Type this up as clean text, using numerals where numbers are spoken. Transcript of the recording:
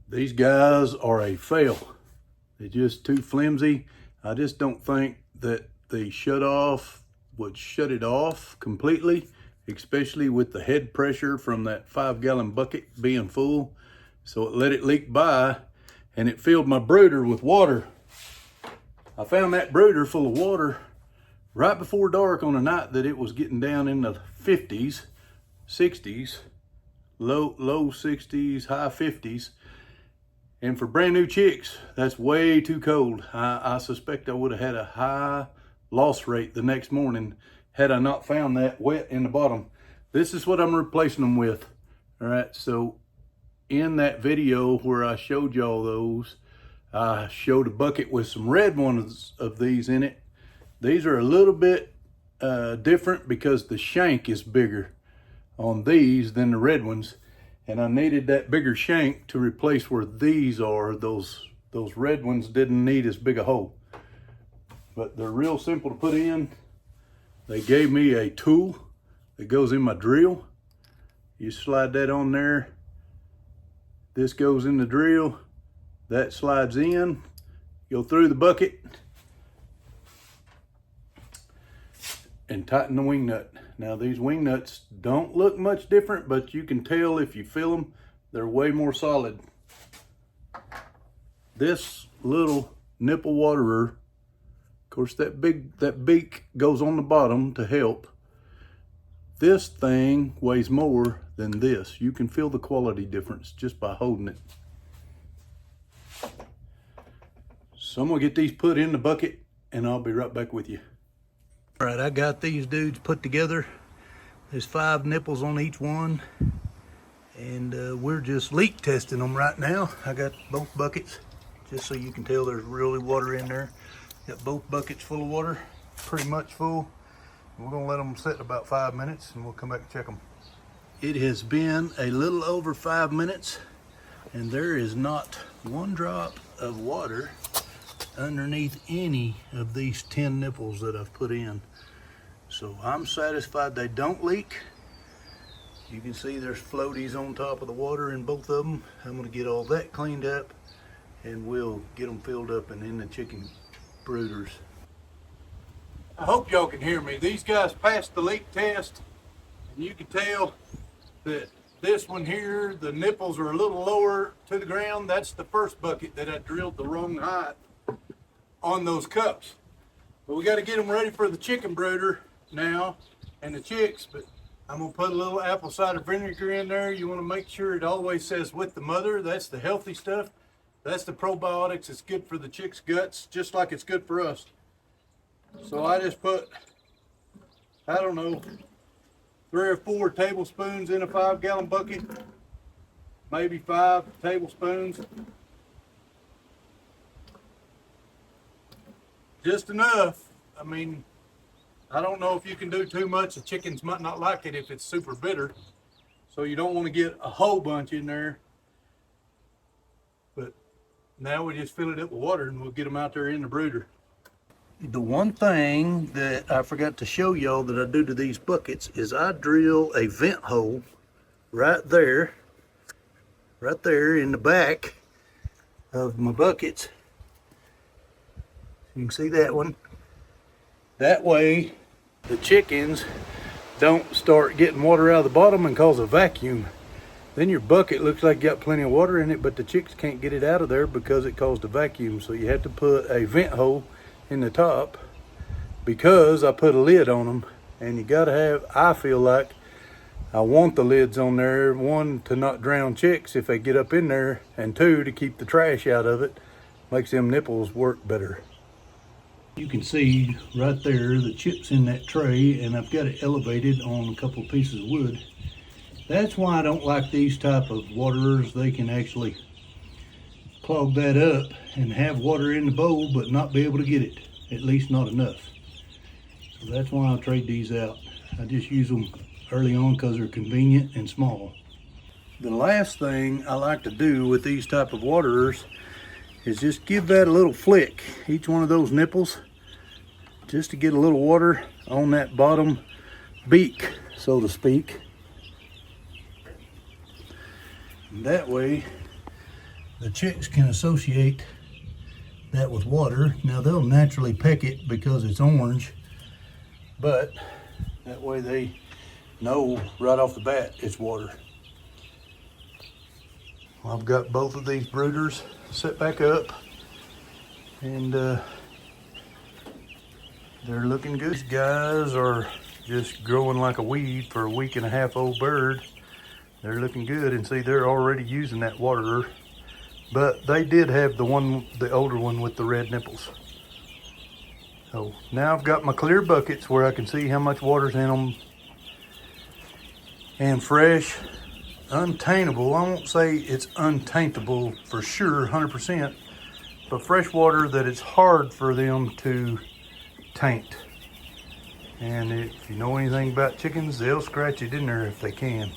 These guys are a fail. They're just too flimsy. I just don't think that the shut off would shut it off completely, especially with the head pressure from that 5-gallon bucket being full. So it let it leak by and it filled my brooder with water. I found that brooder full of water right before dark on a night that it was getting down in the 50s, 60s, low 60s, high 50s. And for brand new chicks, that's way too cold. I suspect I would have had a high loss rate the next morning had I not found that wet in the bottom. This is what I'm replacing them with. All right, so in that video where I showed y'all those, I showed a bucket with some red ones of these in it. These are a little bit different because the shank is bigger on these than the red ones. And I needed that bigger shank to replace where these are. Those red ones didn't need as big a hole. But they're real simple to put in. They gave me a tool that goes in my drill. You slide that on there. This goes in the drill. That slides in. Go through the bucket and tighten the wing nut. Now these wing nuts don't look much different, but you can tell if you feel them, they're way more solid. This little nipple waterer, of course that beak goes on the bottom to help. This thing weighs more than this. You can feel the quality difference just by holding it. So I'm gonna get these put in the bucket and I'll be right back with you. All right, I got these dudes put together. There's 5 nipples on each one. And we're just leak testing them right now. I got both buckets, just so you can tell there's really water in there. Got both buckets full of water, pretty much full. We're gonna let them sit about 5 minutes and we'll come back and check them. It has been a little over 5 minutes and there is not one drop of water underneath any of these 10 nipples that I've put in. So I'm satisfied they don't leak. You can see there's floaties on top of the water in both of them. I'm gonna get all that cleaned up and we'll get them filled up and in the chicken brooders. I hope y'all can hear me. These guys passed the leak test and you can tell that this one here, the nipples are a little lower to the ground. That's the first bucket that I drilled the wrong height on those cups. But we got to get them ready for the chicken brooder now and the chicks. But I'm gonna put a little apple cider vinegar in there. You want to make sure it always says with the mother. That's the healthy stuff. That's the probiotics. It's good for the chicks' guts, just like it's good for us. So I just put, I don't know, 3 or 4 tablespoons in a 5-gallon bucket, maybe 5 tablespoons. Just enough. I mean, I don't know if you can do too much. The chickens might not like it if it's super bitter. So you don't want to get a whole bunch in there. But now we just fill it up with water and we'll get them out there in the brooder. The one thing that I forgot to show y'all that I do to these buckets is I drill a vent hole right there in the back of my buckets. You can see that one. That way the chickens don't start getting water out of the bottom and cause a vacuum. Then your bucket looks like you got plenty of water in it, but the chicks can't get it out of there because it caused a vacuum. So you have to put a vent hole in the top because I put a lid on them. And you gotta have, I feel like I want the lids on there, 1, to not drown chicks if they get up in there, and 2, to keep the trash out of it. Makes them nipples work better. You can see right there the chips in that tray, and I've got it elevated on a couple of pieces of wood. That's why I don't like these type of waterers. They can actually clog that up and have water in the bowl but not be able to get it, at least not enough. So that's why I trade these out. I just use them early on because they're convenient and small. The last thing I like to do with these type of waterers is just give that a little flick, each one of those nipples, just to get a little water on that bottom beak, so to speak. And that way the chicks can associate that with water. Now they'll naturally peck it because it's orange, but that way they know right off the bat it's water. I've got both of these brooders set back up, and they're looking good. These guys are just growing like a weed for a week and a half old bird. They're looking good, and see, they're already using that waterer. But they did have the older one with the red nipples. So now I've got my clear buckets where I can see how much water's in them. And fresh, untaintable. I won't say it's untaintable for sure, 100%, but fresh water that it's hard for them to taint. And if you know anything about chickens, they'll scratch it in there if they can.